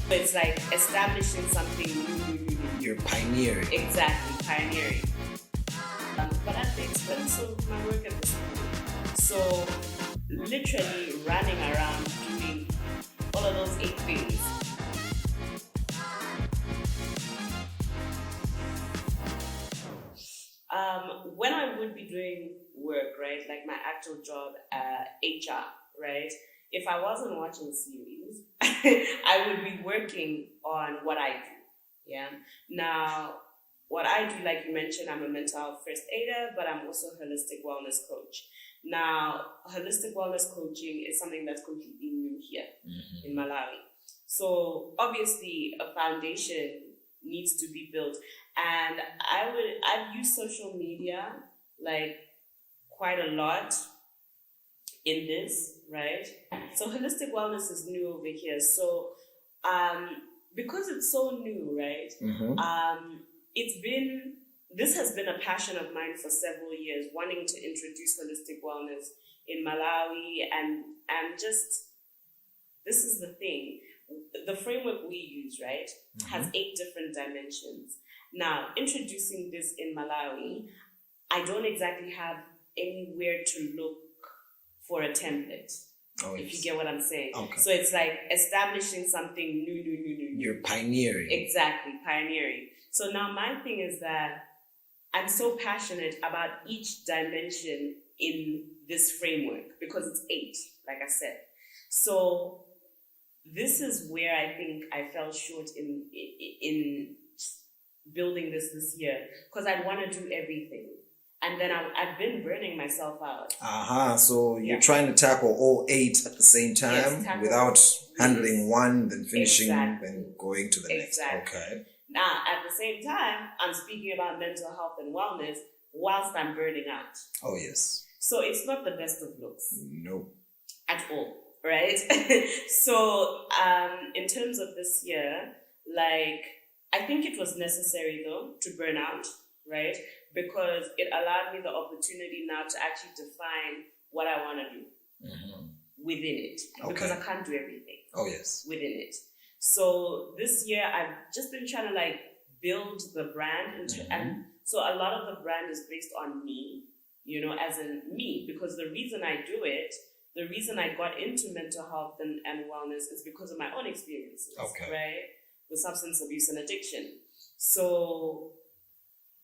It's like establishing something new. You're pioneering. Exactly, pioneering. But at the expense of my work at the school. So literally running around doing all of those 8 things. When I would be doing work, right, like my actual job, HR, right, if I wasn't watching series, I would be working on what I do. Yeah. Now, what I do, like you mentioned, I'm a mental health first aider, but I'm also a holistic wellness coach. Now, holistic wellness coaching is something that's completely new here in Malawi. So obviously, a foundation needs to be built, and I've used social media like quite a lot in this, right? So holistic wellness is new over here. So um, because it's so new, right? This has been a passion of mine for several years, wanting to introduce holistic wellness in Malawi, and just this is the thing. The framework we use, right, has 8 different dimensions. Now, introducing this in Malawi, I don't exactly have anywhere to look for a template. If you get what I'm saying. Okay. So it's like establishing something new. You're pioneering. Exactly, pioneering. So now my thing is that I'm so passionate about each dimension in this framework because it's 8, like I said. So this is where I think I fell short in building this year, because I want to do everything, and then I've been burning myself out. So you're trying to tackle all 8 at the same time, without handling one, then finishing, then going to the next. Okay. Now, at the same time, I'm speaking about mental health and wellness whilst I'm burning out. Oh yes. So it's not the best of looks. No. At all. Right? So in terms of this year, like, I think it was necessary though to burn out, right? Because it allowed me the opportunity now to actually define what I want to do within it. Because I can't do everything. Oh yes. Within it. So this year I've just been trying to like build the brand and so a lot of the brand is based on me, you know, as in me, because the reason I do it, the reason I got into mental health and wellness is because of my own experiences, right? With substance abuse and addiction. So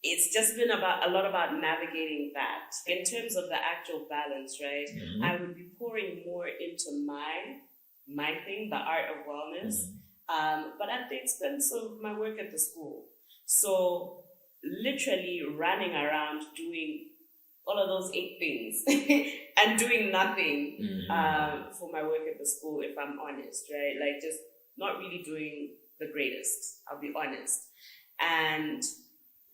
it's just been a lot about navigating that. In terms of the actual balance, right? I would be pouring more into my thing, the art of wellness, but at the expense of my work at the school. So literally running around doing all of those 8 things and doing nothing for my work at the school, if I'm honest, right? Like just not really doing the greatest, I'll be honest. And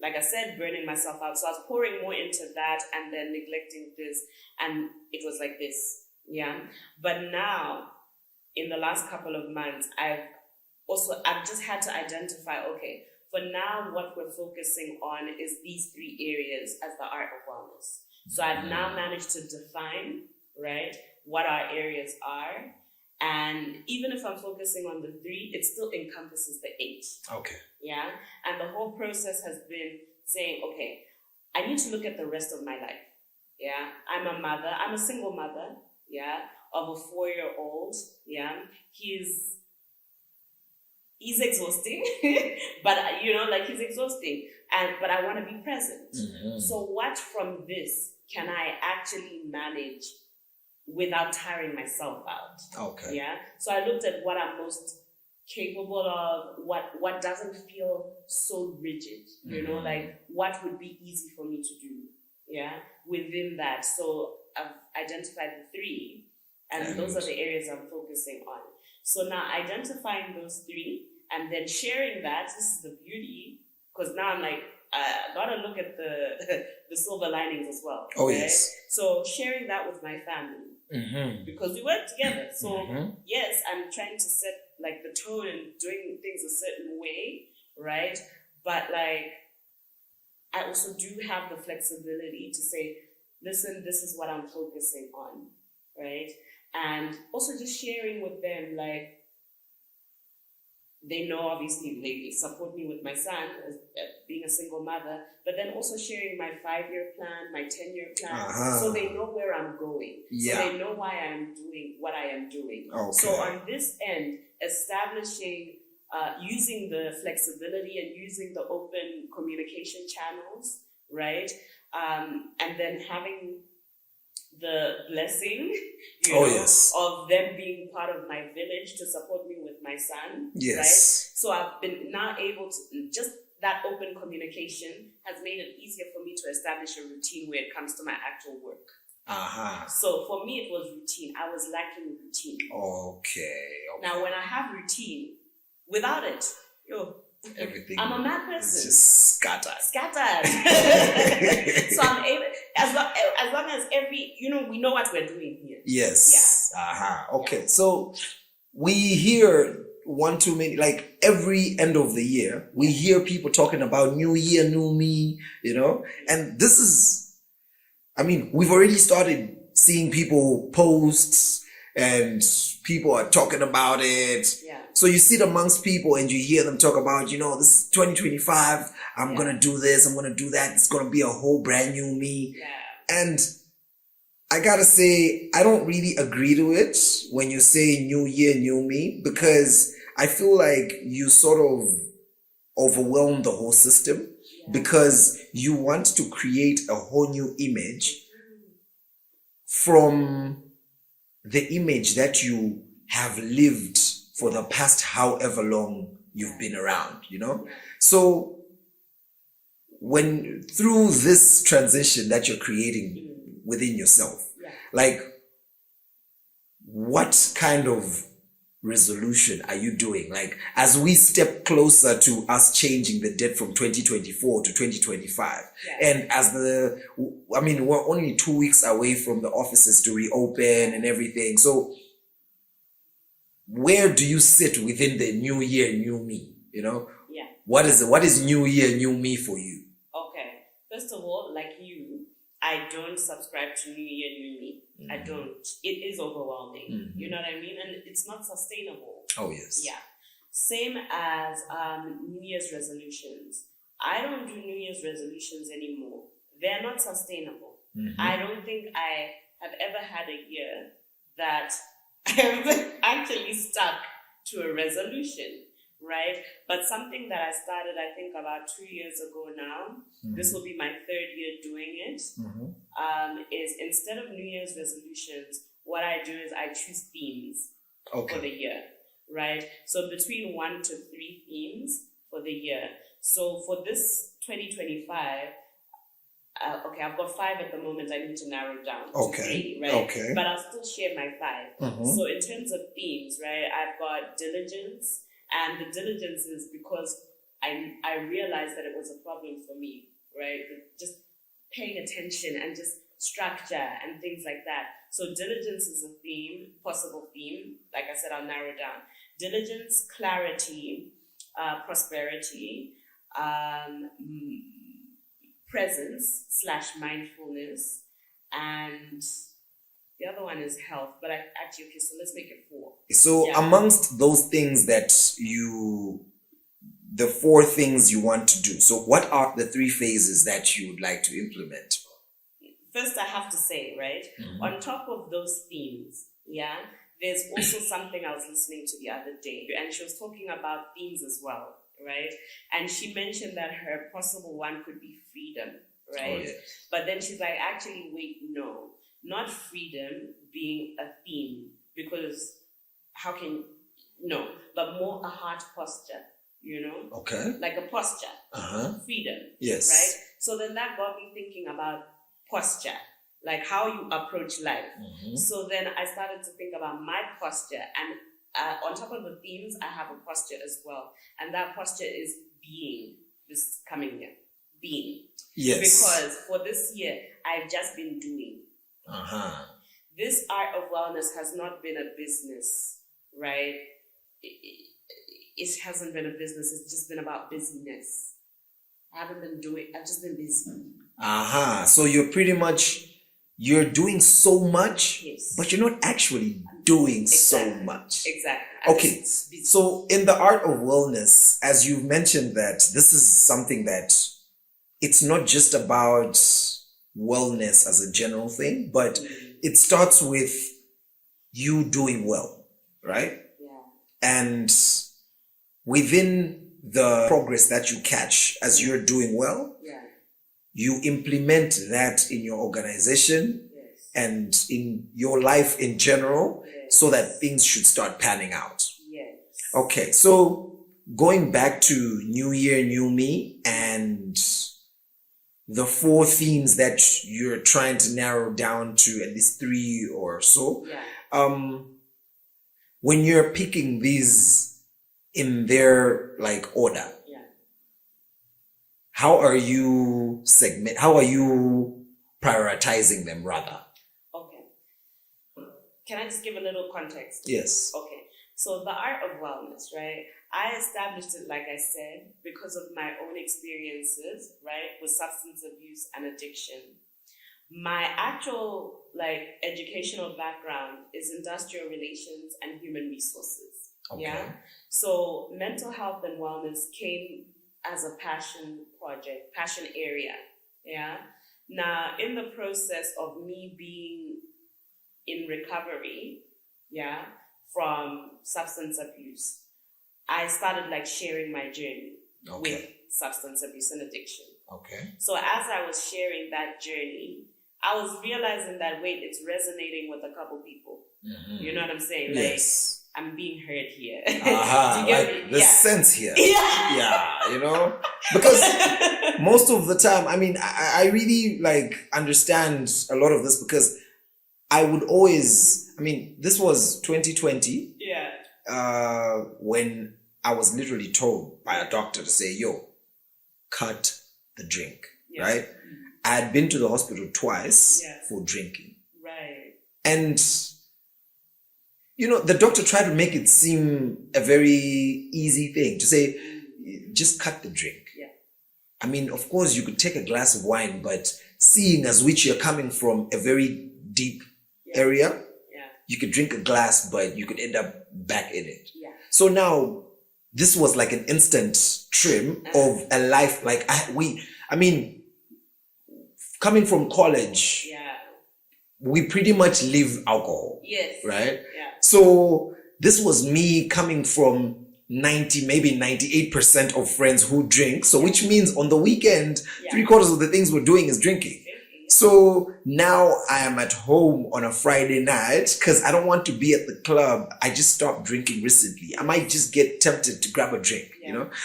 like I said, burning myself out. So I was pouring more into that and then neglecting this, and it was like this, yeah. But now, in the last couple of months, I've just had to identify, okay, for now, what we're focusing on is these 3 areas as the art of wellness. So I've now managed to define, right, what our areas are. And even if I'm focusing on the 3, it still encompasses the 8. Okay. Yeah. And the whole process has been saying, okay, I need to look at the rest of my life. Yeah. I'm a mother. I'm a single mother. Yeah. Of a 4-year-old. Yeah. He's exhausting, but you know, like he's exhausting, but I want to be present. So what from this can I actually manage without tiring myself out? Okay. Yeah. So I looked at what I'm most capable of, what doesn't feel so rigid, you know, like what would be easy for me to do. Yeah. Within that. So I've identified the 3, and those are the areas I'm focusing on. So now identifying those 3 and then sharing that, this is the beauty, because now I'm like, I gotta look at the silver linings as well. Oh, right? yes. So sharing that with my family, because we work together. So yes, I'm trying to set like the tone and doing things a certain way, right? But like, I also do have the flexibility to say, listen, this is what I'm focusing on, right? And also just sharing with them, like, they know, obviously, they support me with my son as being a single mother, but then also sharing my 5-year plan, my 10-year plan, so they know where I'm going. So they know why I'm doing what I am doing. Okay. So on this end, establishing, using the flexibility and using the open communication channels, right? And then having the blessing, of them being part of my village to support me with my son. Yes. Right? So I've been now able to, just that open communication has made it easier for me to establish a routine when it comes to my actual work. So for me, it was routine. I was lacking routine. Okay. Now, when I have routine, without it, everything. I'm a mad person. It's just scattered. So I'm able, as long as we know what we're doing here. Yes. Yeah. Okay. So we hear one too many, like every end of the year, we hear people talking about new year, new me, and this is, we've already started seeing people post and people are talking about it. Yeah. So you sit amongst people and you hear them talk about, this is 2025, I'm going to do this, I'm going to do that. It's going to be a whole brand new me. Yeah. And I got to say, I don't really agree to it when you say new year, new me, because I feel like you sort of overwhelm the whole system because you want to create a whole new image from the image that you have lived for the past however long you've been around, So when through this transition that you're creating within yourself, like what kind of resolution are you doing? Like as we step closer to us changing the date from 2024 to 2025, and as we're only 2 weeks away from the offices to reopen and everything. So where do you sit within the new year, new me? What is new year, new me for you? Okay. First of all, like you, I don't subscribe to new year, new me. Mm-hmm. I don't. It is overwhelming. Mm-hmm. You know what I mean? And it's not sustainable. Oh, yes. Yeah. Same as New Year's resolutions. I don't do New Year's resolutions anymore. They're not sustainable. Mm-hmm. I don't think I have ever had a year that I've actually stuck to a resolution, right? But something that I started, I think, about 2 years ago now, this will be my 3rd year doing it, is instead of New Year's resolutions, what I do is I choose themes for the year, right? So between 1 to 3 themes for the year. So for this 2025, I've got 5 at the moment. I need to narrow down to 3, right? Okay. But I'll still share my 5. So in terms of themes, right, I've got diligence, and the diligence is because I realized that it was a problem for me, right? Just paying attention and just structure and things like that. So diligence is a theme, possible theme. Like I said, I'll narrow down. Diligence, clarity, prosperity, presence / mindfulness, and the other one is health. But so let's make it 4. So amongst those things that the 4 things you want to do, so what are the 3 phases that you would like to implement? First, I have to say, right, on top of those themes, there's also something I was listening to the other day, and she was talking about themes as well, right? And she mentioned that her possible one could be freedom, right? Oh, yes. But then she's like, actually, wait, no, not freedom being a theme, because but more a heart posture, Okay. Like a posture, freedom, yes, right? So then that got me thinking about posture, like how you approach life. So then I started to think about my posture, and on top of the themes, I have a posture as well. And that posture is being this coming year. Being. Yes. Because for this year, I've just been doing. This art of wellness has not been a business, right? It hasn't been a business. It's just been about busyness. I haven't been doing, I've just been busy. So you're pretty much, you're doing so much, but you're not actually doing so much. Exactly. Okay, so in the art of wellness, as you've mentioned that this is something that it's not just about wellness as a general thing, but it starts with you doing well, right? Yeah. And within the progress that you catch as you're doing well, you implement that in your organization and in your life in general, so that things should start panning out. Okay, so going back to New Year, New Me, and the 4 themes that you're trying to narrow down to at least 3 or so. When you're picking these in their like order, how are you prioritizing them rather? Okay. Can I just give a little context? Yes. Okay. So the art of wellness, right? I established it, like I said, because of my own experiences, right, with substance abuse and addiction. My actual educational background is industrial relations and human resources. Okay. Yeah. So mental health and wellness came as a passion project, passion area. Yeah. Now, in the process of me being in recovery, from substance abuse, I started sharing my journey with substance abuse and addiction. Okay. So as I was sharing that journey, I was realizing that, wait, it's resonating with a couple people. Mm-hmm. You know what I'm saying? Yes. I'm being heard here. The sense here. Yeah. Because most of the time, I really understand a lot of this, because I would always, this was 2020. Yeah. When I was literally told by a doctor to say, yo, cut the drink, right? I had been to the hospital twice for drinking. Right. And, the doctor tried to make it seem a very easy thing to say, just cut the drink. Yeah. Of course, you could take a glass of wine, but seeing as which you're coming from a very deep area, you could drink a glass, but you could end up back in it. Yeah. So now, this was like an instant trim of a life. Coming from college, we pretty much live alcohol. Yes. Right? Yeah. So this was me coming from 90, maybe 98% of friends who drink. So which means on the weekend, 3/4 of the things we're doing is drinking. So now I am at home on a Friday night because I don't want to be at the club. I just stopped drinking recently. I might just get tempted to grab a drink,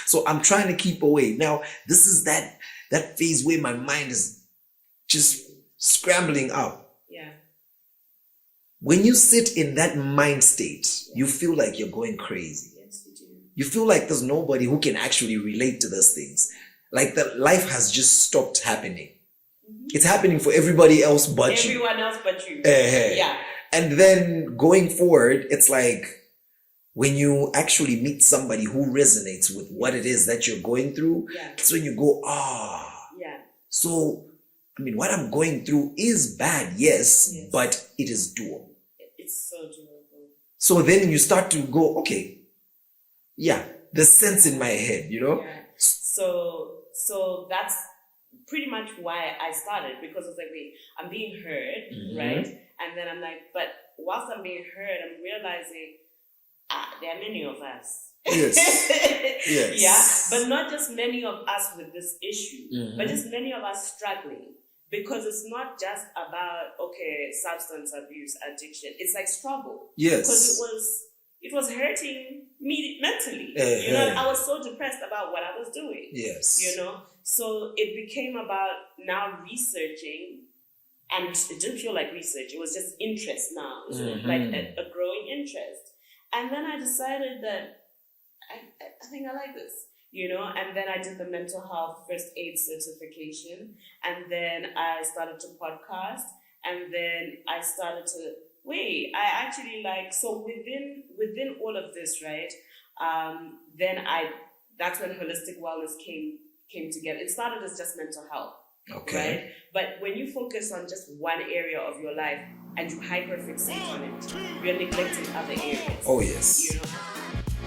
So I'm trying to keep away. Now, this is that phase where my mind is just scrambling up. Yeah. When you sit in that mind state, you feel like you're going crazy. Yes, you do. You feel like there's nobody who can actually relate to those things. Like that life has just stopped happening. It's happening for everybody else but you. Everyone else but you. Yeah. And then going forward, it's like when you actually meet somebody who resonates with what it is that you're going through, it's when you go, so, what I'm going through is bad, yes, but it is doable. It's so doable. So then you start to go, okay, the sense in my head, Yeah. So that's pretty much why I started, because it's wait, I'm being heard, right? And then I'm but whilst I'm being heard, I'm realizing there are many of us. Yes. Yes. Yeah, but not just many of us with this issue, but just many of us struggling, because it's not just about substance abuse, addiction. It's struggle. Yes. Because it was hurting me mentally. I was so depressed about what I was doing. Yes. So it became about now researching, and it didn't feel like research. It was just interest now. It was a growing interest. And then I decided that I think I like this, and then I did the mental health first aid certification, and then I started to podcast, and then I started to I actually so within all of this, right? Then that's when holistic wellness came together. It started as just mental health, Okay. Right? But when you focus on just one area of your life and you hyperfixate on it, you're neglecting other areas. Oh yes. You know,